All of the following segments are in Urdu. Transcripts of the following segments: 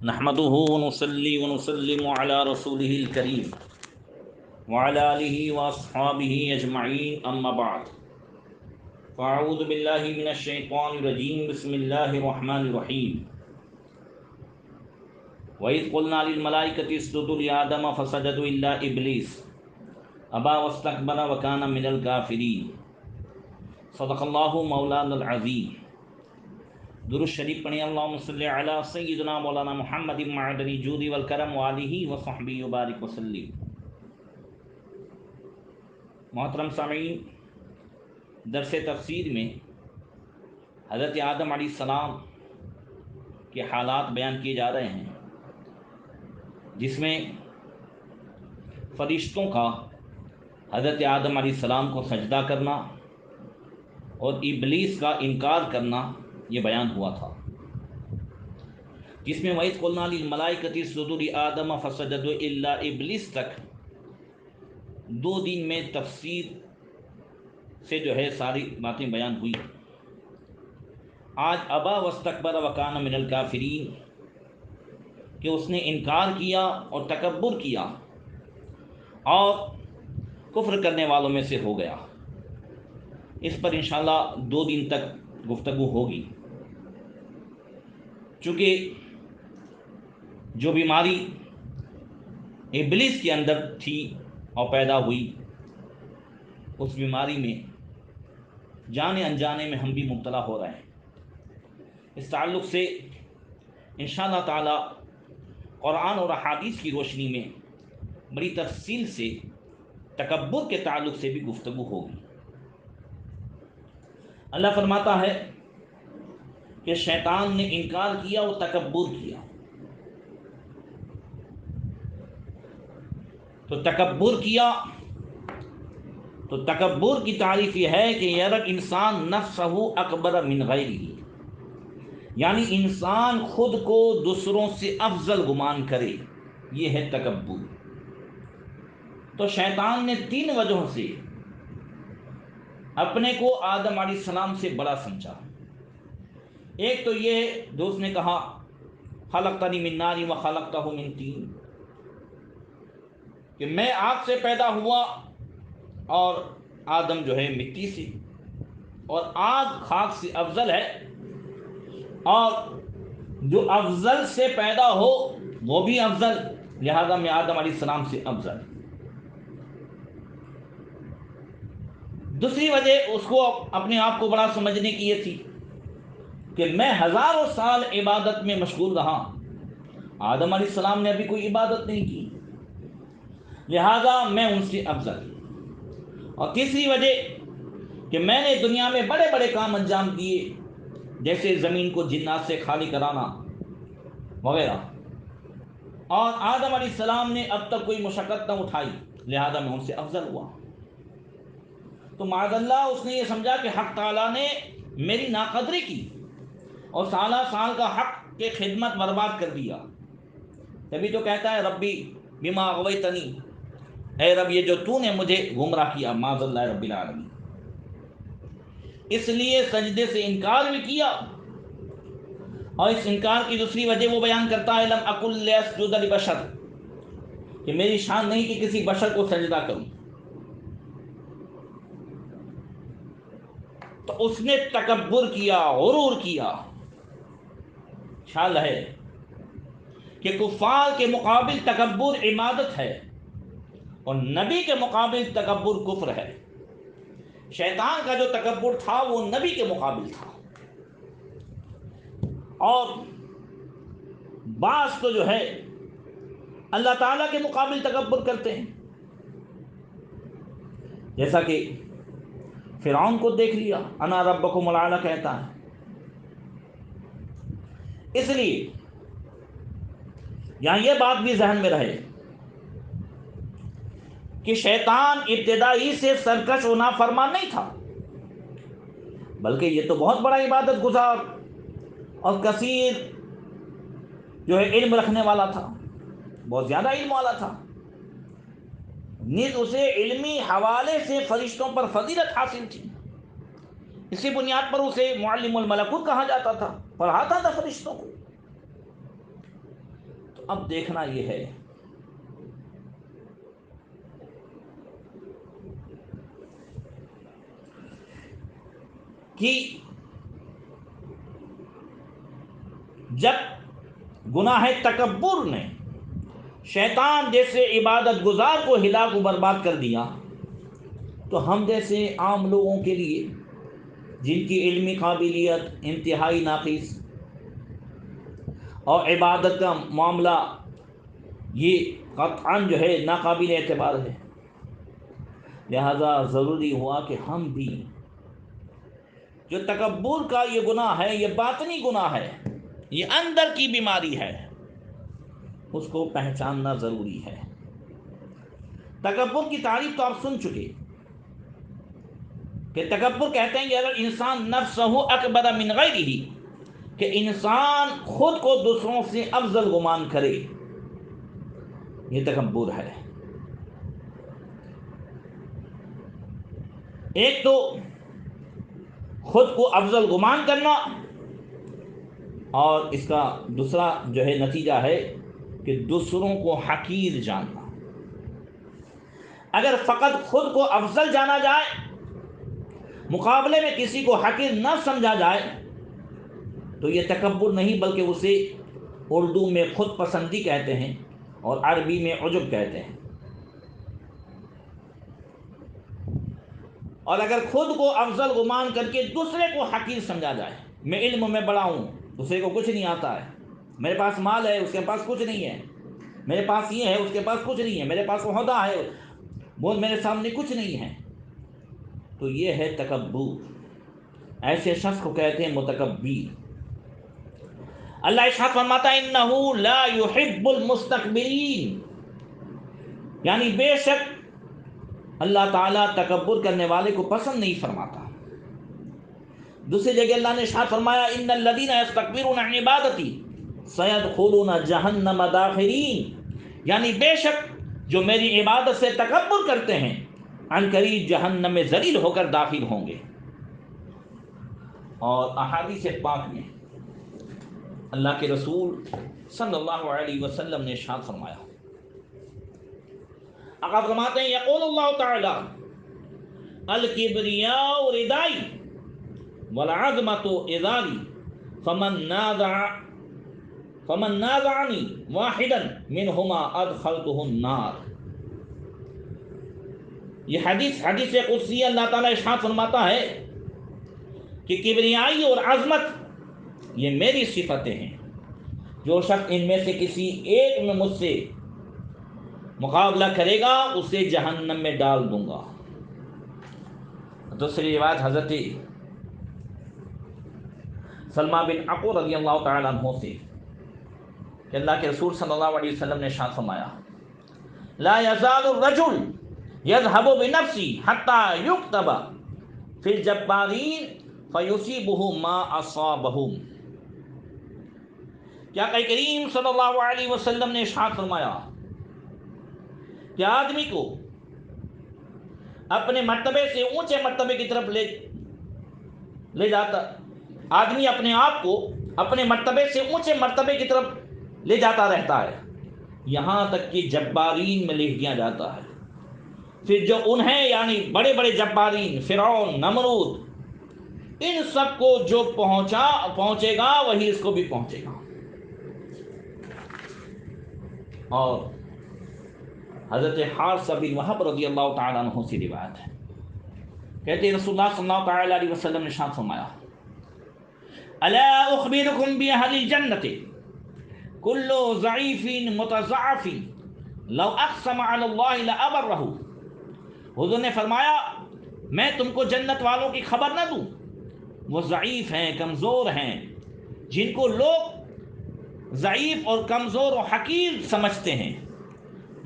نحمده ونصلي ونسلم على رسوله الكريم وعلى آله وأصحابه أجمعين أما بعد فأعوذ بالله من الشيطان الرجيم بسم الله الرحمن الرحيم وإذ قلنا للملائكة اسجدوا لآدم فسجدوا إلا إبليس أبى واستكبر وكان من الكافرين صدق الله مولانا العظيم۔ درود شریف پڑھیں، اللہم صلی علی سیدنا مولانا محمد معدن الجود والکرم وآلہ وصحبہ وبارک وسلم۔ محترم سامعین، درس تفسیر میں حضرت آدم علیہ السلام کے حالات بیان کیے جا رہے ہیں، جس میں فرشتوں کا حضرت آدم علیہ السلام کو سجدہ کرنا اور ابلیس کا انکار کرنا یہ بیان ہوا تھا، جس میں وَإِذْ قُلْنَا لِلْمَلَائِكَةِ اسْجُدُوا لِآدَمَ فَسَجَدُوا إِلَّا إِبْلِيسَ تک 2 دن میں تفصیل سے ساری باتیں بیان ہوئی۔ آج ابا واستکبر وکان من الکافرین، کہ اس نے انکار کیا اور تکبر کیا اور کفر کرنے والوں میں سے ہو گیا۔ اس پر انشاءاللہ 2 دن تک گفتگو ہوگی، چونکہ جو بیماری ابلیس کے اندر تھی اور پیدا ہوئی، اس بیماری میں جانے انجانے میں ہم بھی مبتلا ہو رہے ہیں۔ اس تعلق سے انشاءاللہ تعالی قرآن اور احادیث کی روشنی میں بڑی تفصیل سے تکبر کے تعلق سے بھی گفتگو ہوگی۔ اللہ فرماتا ہے کہ شیطان نے انکار کیا اور تکبر کیا۔ تو تکبر کیا تو تکبر کی تعریف یہ ہے کہ یرک انسان نفسہ اکبر من غیرہ، یعنی انسان خود کو دوسروں سے افضل گمان کرے، یہ ہے تکبر۔ تو شیطان نے 3 وجہوں سے اپنے کو آدم علیہ السلام سے بڑا سمجھا۔ ایک تو یہ، دوست نے کہا خلقتنی من نار و خلقتہ من طین، کہ میں آگ سے پیدا ہوا اور آدم مٹی سے، اور آگ خاک سے افضل ہے، اور جو افضل سے پیدا ہو وہ بھی افضل، لہذا میں آدم علیہ السلام سے افضل۔ دوسری وجہ اس کو اپنے آپ کو بڑا سمجھنے کی یہ تھی کہ میں ہزاروں سال عبادت میں مشغول رہا، آدم علیہ السلام نے ابھی کوئی عبادت نہیں کی، لہذا میں ان سے افضل۔ اور تیسری وجہ کہ میں نے دنیا میں بڑے بڑے کام انجام دیے، جیسے زمین کو جنات سے خالی کرانا وغیرہ، اور آدم علیہ السلام نے اب تک کوئی مشقت نہ اٹھائی، لہذا میں ان سے افضل ہوا۔ تو معاذ اللہ اس نے یہ سمجھا کہ حق تعالیٰ نے میری ناقدری کی اور سالہ سال کا حق کے خدمت برباد کر دیا۔ تبھی تو کہتا ہے ربی بما اغویتنی، اے رب یہ جو تو نے مجھے گمراہ کیا، معاذ اللہ رب العالمین۔ اس لیے سجدے سے انکار بھی کیا، اور اس انکار کی دوسری وجہ وہ بیان کرتا ہے لم اکن لاسجد لبشر، کہ میری شان نہیں کہ کسی بشر کو سجدہ کروں۔ تو اس نے تکبر کیا، غرور کیا۔ خیال ہے کہ کفار کے مقابل تکبر عبادت ہے، اور نبی کے مقابل تکبر کفر ہے۔ شیطان کا جو تکبر تھا وہ نبی کے مقابل تھا، اور بعض تو اللہ تعالیٰ کے مقابل تکبر کرتے ہیں، جیسا کہ فرعون کو دیکھ لیا، انا ربکم الاعلی کہتا ہے۔ اس لیے یہاں یہ بات بھی ذہن میں رہے کہ شیطان ابتدائی سے سرکش و نافرمان نہیں تھا، بلکہ یہ تو بہت بڑا عبادت گزار اور کثیر علم رکھنے والا تھا، بہت زیادہ علم والا تھا، نیز اسے علمی حوالے سے فرشتوں پر فضیلت حاصل تھی، اسی بنیاد پر اسے معلم الملکوت کہا جاتا تھا، پڑھاتا تھا فرشتوں کو۔ اب دیکھنا یہ ہے کہ جب گناہ تکبر نے شیطان جیسے عبادت گزار کو ہلاک و برباد کر دیا، تو ہم جیسے عام لوگوں کے لیے جن کی علمی قابلیت انتہائی ناقص اور عبادت کا معاملہ یہ قطعاً جو ہے ناقابل اعتبار ہے، لہذا ضروری ہوا کہ ہم بھی جو تکبر کا یہ گناہ ہے، یہ باطنی گناہ ہے، یہ اندر کی بیماری ہے، اس کو پہچاننا ضروری ہے۔ تکبر کی تعریف تو آپ سن چکے کہ تکبر کہتے ہیں کہ اگر انسان نفسہ اکبر من غیرہ، کہ انسان خود کو دوسروں سے افضل گمان کرے، یہ تکبر ہے۔ ایک تو خود کو افضل گمان کرنا، اور اس کا دوسرا جو ہے نتیجہ ہے کہ دوسروں کو حقیر جاننا۔ اگر فقط خود کو افضل جانا جائے، مقابلے میں کسی کو حقیر نہ سمجھا جائے، تو یہ تکبر نہیں بلکہ اسے اردو میں خود پسندی کہتے ہیں اور عربی میں عجب کہتے ہیں۔ اور اگر خود کو افضل گمان کر کے دوسرے کو حقیر سمجھا جائے، میں علم میں بڑا ہوں، دوسرے کو کچھ نہیں آتا ہے، میرے پاس مال ہے اس کے پاس کچھ نہیں ہے، میرے پاس یہ ہے اس کے پاس کچھ نہیں ہے، میرے پاس عہدہ ہے وہ میرے سامنے کچھ نہیں ہے، تو یہ ہے تکبر۔ ایسے شخص کو کہتے ہیں متکبر۔ اللہ ارشاد فرماتا ہے انہ لا يحب المستکبرین، یعنی بے شک اللہ تعالیٰ تکبر کرنے والے کو پسند نہیں فرماتا۔ دوسری جگہ اللہ نے ارشاد فرمایا ان الذین یستکبرون عن عبادتی سیدخلون جہنم داخرین، یعنی بے شک جو میری عبادت سے تکبر کرتے ہیں عن قریب جہنم میں ذلیل ہو کر داخل ہوں گے۔ اور احادیث پاک میں اللہ کے رسول صلی اللہ علیہ وسلم نے ارشاد فرمایا، آقا فرماتے ہیں یقول اللہ تعالی الکبریاء ردائی والعظمت ازاری فمن نازعنی واحدا منہما ادخلتہ النار۔ یہ حدیث قدسی اللہ تعالیٰ ارشاد فرماتا ہے کہ کبریائی اور عظمت یہ میری صفتیں ہیں، جو شخص ان میں سے کسی ایک میں مجھ سے مقابلہ کرے گا اسے جہنم میں ڈال دوں گا۔ دوسری روایت حضرت سلمہ بن عقو رضی اللہ تعالیٰ عنہ سے کہ اللہ کے رسول صلی اللہ علیہ وسلم نے ارشاد فرمایا لا یزال الرجل یذهب بنفسی حتی یکتب فی الجبارین فیصیبہ ما اصابہم۔ کیا آقا کریم صلی اللہ علیہ وسلم نے ارشاد فرمایا کہ آدمی کو اپنے مرتبے سے اونچے مرتبے کی طرف لے جاتا، آدمی اپنے آپ کو اپنے مرتبے سے اونچے مرتبے کی طرف لے جاتا رہتا ہے، یہاں تک کہ جبارین میں لکھ دیا جاتا ہے، پھر جو انہیں یعنی بڑے بڑے جبارین فرعون نمرود ان سب کو جو پہنچے گا وہی اس کو بھی پہنچے گا۔ اور حضرت حارثہ بن وہب رضی اللہ تعالیٰ عنہ سے روایت ہے، کہتے ہیں رسول اللہ صلی اللہ تعالیٰ علیہ وسلم نے ارشاد فرمایا الا اخبرکم باہل الجنۃ کل ضعیف متضعف لو اقسم علی اللہ لابرہ۔ حضور نے فرمایا میں تم کو جنت والوں کی خبر نہ دوں؟ وہ ضعیف ہیں، کمزور ہیں، جن کو لوگ ضعیف اور کمزور و حقیر سمجھتے ہیں،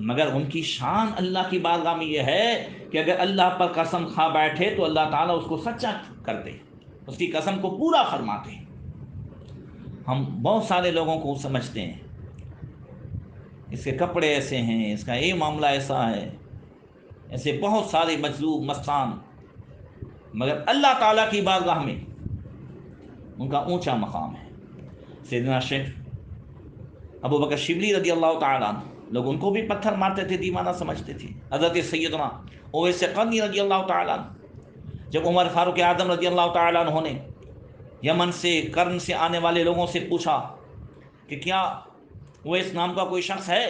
مگر ان کی شان اللہ کی بارگاہ میں یہ ہے کہ اگر اللہ پر قسم کھا بیٹھے تو اللہ تعالیٰ اس کو سچا کرتے، اس کی قسم کو پورا فرماتے۔ ہم بہت سارے لوگوں کو سمجھتے ہیں اس کے کپڑے ایسے ہیں، اس کا یہ معاملہ ایسا ہے، ایسے بہت سارے مجذوب مستان، مگر اللہ تعالیٰ کی بارگاہ میں ان کا اونچا مقام ہے۔ سیدنا شیخ ابو بکر شبلی رضی اللہ تعالیٰ عنہ، لوگ ان کو بھی پتھر مارتے تھے، دیوانہ سمجھتے تھے۔ حضرت سیدنا اویس قرنی رضی اللہ تعالیٰ عنہ، جب عمر فاروق اعظم رضی اللہ تعالیٰ عنہ نے یمن سے، کرن سے آنے والے لوگوں سے پوچھا کہ کیا اویس نام کا کوئی شخص ہے،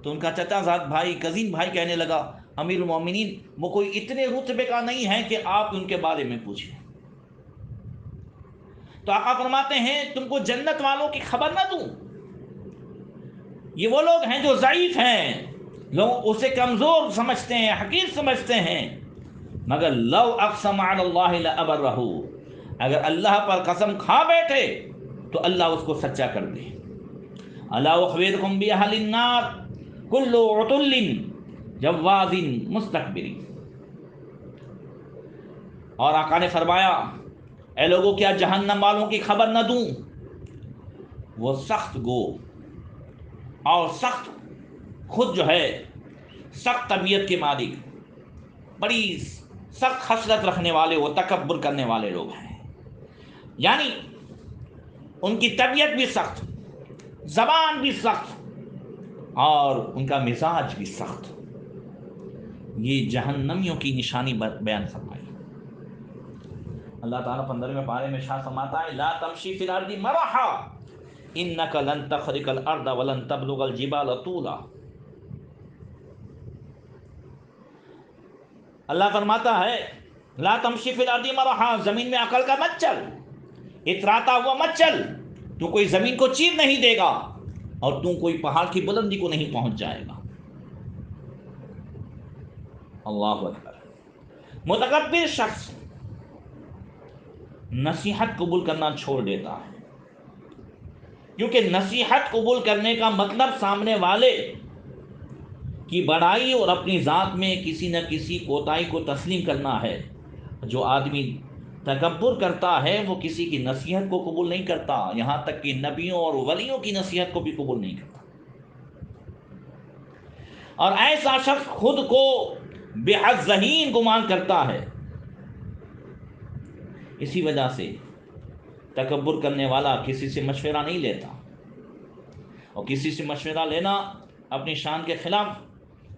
تو ان کا چچا زاد بھائی، کزین بھائی کہنے لگا امیر المومنین وہ کوئی اتنے رتبے کا نہیں ہے کہ آپ ان کے بارے میں پوچھیں۔ تو آقا فرماتے ہیں تم کو جنت والوں کی خبر نہ دوں؟ یہ وہ لوگ ہیں جو ضعیف ہیں، لوگ اسے کمزور سمجھتے ہیں، حقیر سمجھتے ہیں، مگر لو اقسم علی اللہ لابرہ، اگر اللہ پر قسم کھا بیٹھے تو اللہ اس کو سچا کر دے۔ الا اخبرکم باہل النار کل عتل جواز مستکبر۔ اور آقا نے فرمایا اے لوگوں کیا جہنم والوں کی خبر نہ دوں؟ وہ سخت گو اور سخت، خود جو ہے سخت طبیعت کے مالک، بڑی سخت خصلت رکھنے والے، وہ تکبر کرنے والے لوگ ہیں، یعنی ان کی طبیعت بھی سخت، زبان بھی سخت، اور ان کا مزاج بھی سخت۔ یہ جہنمیوں کی نشانی بیان فرمائی۔ اللہ تعالیٰ 15ویں پارے میں ارشاد فرماتا ہے لا تمشی فی الارض مرحا انک لن تخرق الارض ولن تبلغ الجبال طولا۔ اللہ فرماتا ہے لا تمشی فی الارض مرحا، زمین میں عقل کا مت چل، اتراتا ہوا مت چل، تو کوئی زمین کو چیر نہیں دے گا اور تو کوئی پہاڑ کی بلندی کو نہیں پہنچ جائے گا۔ اللہ اکبر۔ متکبر شخص نصیحت قبول کرنا چھوڑ دیتا ہے، کیونکہ نصیحت قبول کرنے کا مطلب سامنے والے کی بڑائی اور اپنی ذات میں کسی نہ کسی کوتاہی کو تسلیم کرنا ہے۔ جو آدمی تکبر کرتا ہے وہ کسی کی نصیحت کو قبول نہیں کرتا، یہاں تک کہ نبیوں اور ولیوں کی نصیحت کو بھی قبول نہیں کرتا۔ اور ایسا شخص خود کو بے حد ذہین گمان کرتا ہے۔ اسی وجہ سے تکبر کرنے والا کسی سے مشورہ نہیں لیتا، اور کسی سے مشورہ لینا اپنی شان کے خلاف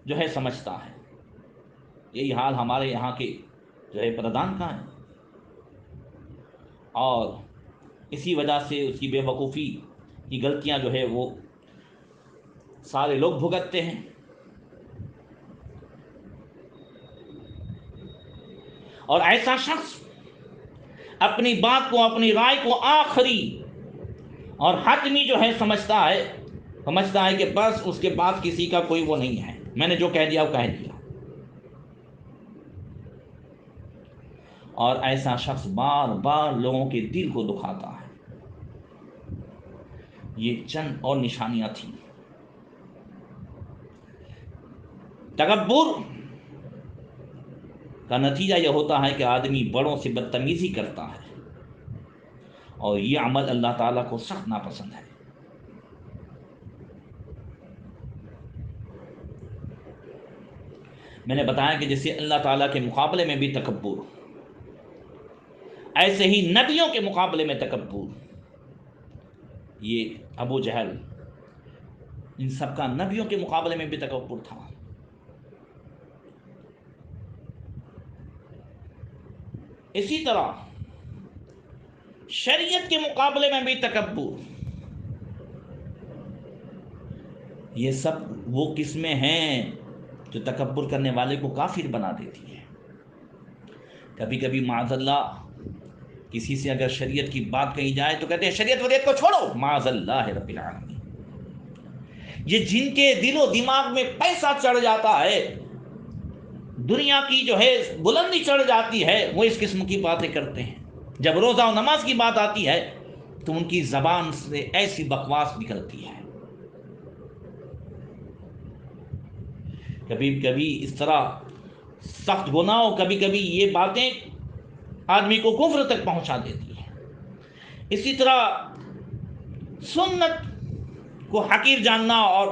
جو ہے سمجھتا ہے۔ یہی حال ہمارے یہاں کے جو ہے پردھان کا ہے، اور اسی وجہ سے اس کی بے وقوفی کی غلطیاں جو ہے وہ سارے لوگ بھگتتے ہیں۔ اور ایسا شخص اپنی بات کو، اپنی رائے کو آخری اور حتمی جو ہے سمجھتا ہے کہ بس اس کے پاس کسی کا کوئی وہ نہیں ہے، میں نے جو کہہ دیا وہ کہہ دیا۔ اور ایسا شخص بار بار لوگوں کے دل کو دکھاتا ہے۔ یہ چند اور نشانیاں تھیں۔ تکبر کا نتیجہ یہ ہوتا ہے کہ آدمی بڑوں سے بدتمیزی کرتا ہے، اور یہ عمل اللہ تعالیٰ کو سخت ناپسند ہے۔ میں نے بتایا کہ جیسے اللہ تعالیٰ کے مقابلے میں بھی تکبر، ایسے ہی نبیوں کے مقابلے میں تکبر۔ یہ ابو جہل، ان سب کا نبیوں کے مقابلے میں بھی تکبر تھا۔ اسی طرح شریعت کے مقابلے میں بھی تکبر۔ یہ سب وہ قسمیں ہیں جو تکبر کرنے والے کو کافر بنا دیتی ہے۔ کبھی کبھی معاذ اللہ کسی سے اگر شریعت کی بات کہی جائے تو کہتے ہیں شریعت وریعت کو چھوڑو، معاذ اللہ رب العالمین۔ یہ جن کے دل و دماغ میں پیسہ چڑھ جاتا ہے، دنیا کی جو ہے بلندی چڑھ جاتی ہے، وہ اس قسم کی باتیں کرتے ہیں۔ جب روزہ و نماز کی بات آتی ہے تو ان کی زبان سے ایسی بکواس نکلتی ہے۔ کبھی کبھی اس طرح سخت گناہ، کبھی کبھی یہ باتیں آدمی کو کفر تک پہنچا دیتی ہیں۔ اسی طرح سنت کو حقیر جاننا اور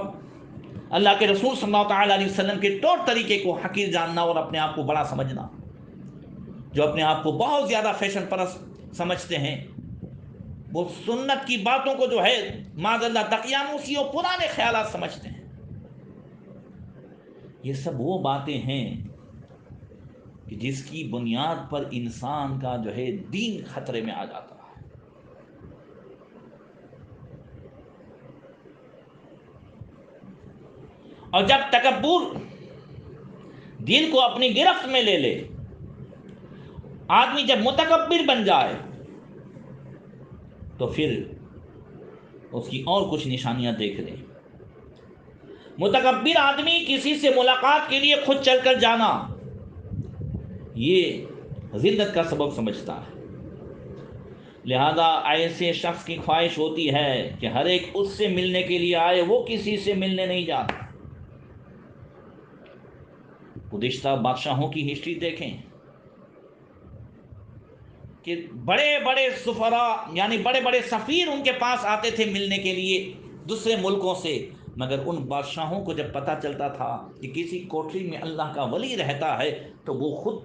اللہ کے رسول صلی اللہ تعالیٰ علیہ وسلم کے طور طریقے کو حقیر جاننا اور اپنے آپ کو بڑا سمجھنا، جو اپنے آپ کو بہت زیادہ فیشن پرست سمجھتے ہیں، وہ سنت کی باتوں کو جو ہے معاذ اللہ دقیانوسی اور پرانے خیالات سمجھتے ہیں. یہ سب وہ باتیں ہیں کہ جس کی بنیاد پر انسان کا جو ہے دین خطرے میں آ جاتا ہے. اور جب تکبر دین کو اپنی گرفت میں لے لے، آدمی جب متکبر بن جائے تو پھر اس کی اور کچھ نشانیاں دیکھ لیں. متکبر آدمی کسی سے ملاقات کے لیے خود چل کر جانا یہ ذلت کا سبب سمجھتا ہے. لہذا ایسے شخص کی خواہش ہوتی ہے کہ ہر ایک اس سے ملنے کے لیے آئے، وہ کسی سے ملنے نہیں جاتا. گزشتہ بادشاہوں کی ہسٹری دیکھیں کہ بڑے بڑے سفراء یعنی بڑے بڑے سفیر ان کے پاس آتے تھے ملنے کے لیے دوسرے ملکوں سے، مگر ان بادشاہوں کو جب پتہ چلتا تھا کہ کسی کوٹری میں اللہ کا ولی رہتا ہے تو وہ خود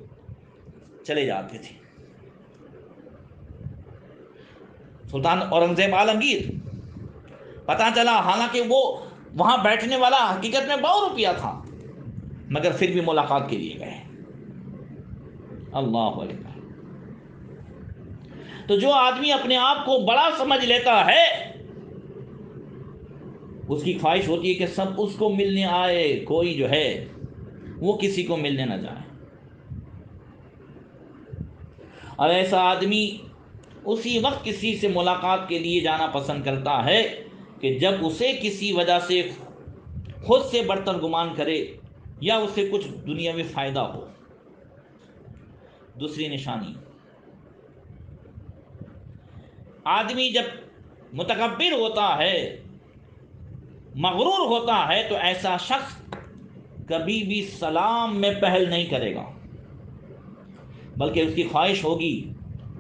چلے جاتے تھے. سلطان اورنگزیب عالمگیر پتہ چلا حالانکہ وہ وہاں بیٹھنے والا حقیقت میں 100 روپیہ تھا، مگر پھر بھی ملاقات کے لیے گئے. اللہ اکبر. تو جو آدمی اپنے آپ کو بڑا سمجھ لیتا ہے اس کی خواہش ہوتی ہے کہ سب اس کو ملنے آئے، کوئی جو ہے وہ کسی کو ملنے نہ جائے. اور ایسا آدمی اسی وقت کسی سے ملاقات کے لیے جانا پسند کرتا ہے کہ جب اسے کسی وجہ سے خود سے برتر گمان کرے یا اسے کچھ دنیاوی فائدہ ہو. دوسری نشانی، آدمی جب متکبر ہوتا ہے، مغرور ہوتا ہے، تو ایسا شخص کبھی بھی سلام میں پہل نہیں کرے گا، بلکہ اس کی خواہش ہوگی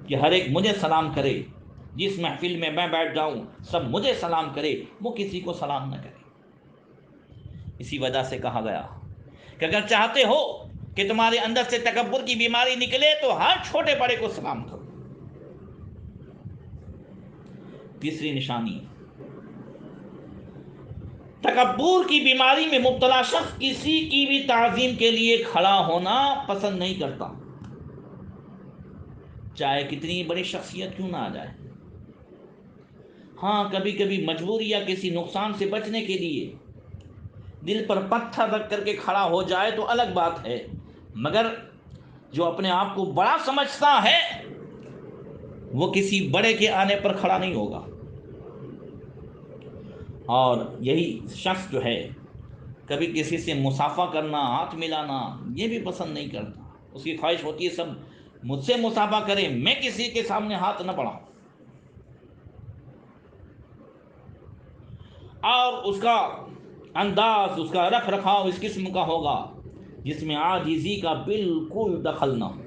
کہ ہر ایک مجھے سلام کرے، جس محفل میں میں بیٹھ جاؤں سب مجھے سلام کرے، وہ کسی کو سلام نہ کرے. اسی وجہ سے کہا گیا کہ اگر چاہتے ہو کہ تمہارے اندر سے تکبر کی بیماری نکلے تو ہر چھوٹے بڑے کو سلام کرو. تیسری نشانی، تکبر کی بیماری میں مبتلا شخص کسی کی بھی تعظیم کے لیے کھڑا ہونا پسند نہیں کرتا، چاہے کتنی بڑی شخصیت کیوں نہ آ جائے. ہاں کبھی کبھی مجبوری یا کسی نقصان سے بچنے کے لیے دل پر پتھر رکھ کر کے کھڑا ہو جائے تو الگ بات ہے، مگر جو اپنے آپ کو بڑا سمجھتا ہے وہ کسی بڑے کے آنے پر کھڑا نہیں ہوگا. اور یہی شخص جو ہے کبھی کسی سے مصافحہ کرنا، ہاتھ ملانا یہ بھی پسند نہیں کرتا. اس کی خواہش ہوتی ہے سب مجھ سے مصافحہ کریں، میں کسی کے سامنے ہاتھ نہ بڑھاؤں. اور اس کا انداز، اس کا رکھ رکھاؤ اس قسم کا ہوگا جس میں عاجزی کا بالکل دخل نہ ہو.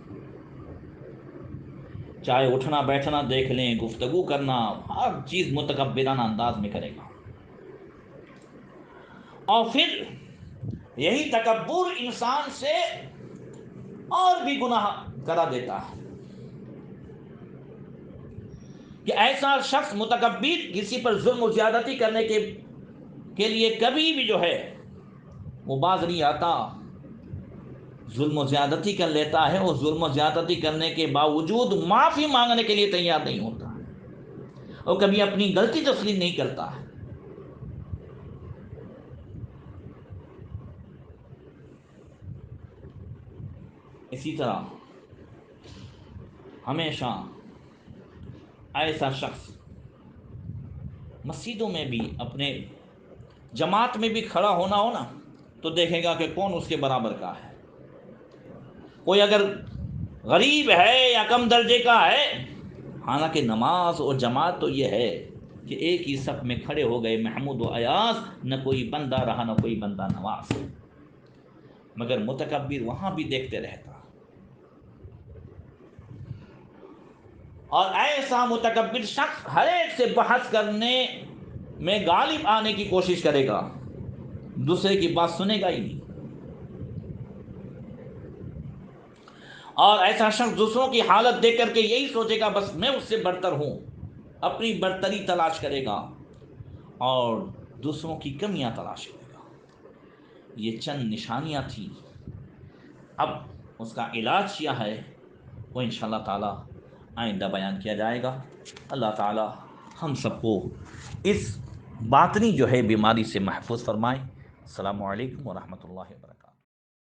چاہے اٹھنا بیٹھنا دیکھ لیں، گفتگو کرنا، ہر چیز متکبرانہ انداز میں کرے گا. اور پھر یہی تکبر انسان سے اور بھی گناہ کرا دیتا ہے کہ ایسا شخص متکبر کسی پر ظلم و زیادتی کرنے کے لیے کبھی بھی جو ہے وہ باز نہیں آتا، ظلم و زیادتی کر لیتا ہے، اور ظلم و زیادتی کرنے کے باوجود معافی مانگنے کے لیے تیار نہیں ہوتا اور کبھی اپنی غلطی تسلیم نہیں کرتا ہے. اسی طرح ہمیشہ ایسا شخص مسجدوں میں بھی، اپنے جماعت میں بھی کھڑا ہونا ہو نا تو دیکھے گا کہ کون اس کے برابر کا ہے. کوئی اگر غریب ہے یا کم درجے کا ہے، حالانکہ نماز اور جماعت تو یہ ہے کہ ایک ہی صف میں کھڑے ہو گئے محمود و ایاز، نہ کوئی بندہ رہا نہ کوئی بندہ نواز، مگر متکبر وہاں بھی دیکھتے رہتا. اور ایسا متکبر شخص ہر ایک سے بحث کرنے میں غالب آنے کی کوشش کرے گا، دوسرے کی بات سنے گا ہی نہیں. اور ایسا شخص دوسروں کی حالت دیکھ کر کے یہی سوچے گا بس میں اس سے برتر ہوں، اپنی برتری تلاش کرے گا اور دوسروں کی کمیاں تلاش کرے گا۔ یہ چند نشانیاں تھیں، اب اس کا علاج کیا ہے وہ انشاءاللہ تعالی آئندہ بیان کیا جائے گا۔ اللہ تعالی ہم سب کو اس باطنی جو ہے بیماری سے محفوظ فرمائے۔ السلام علیکم ورحمۃ اللہ وبرکاتہ۔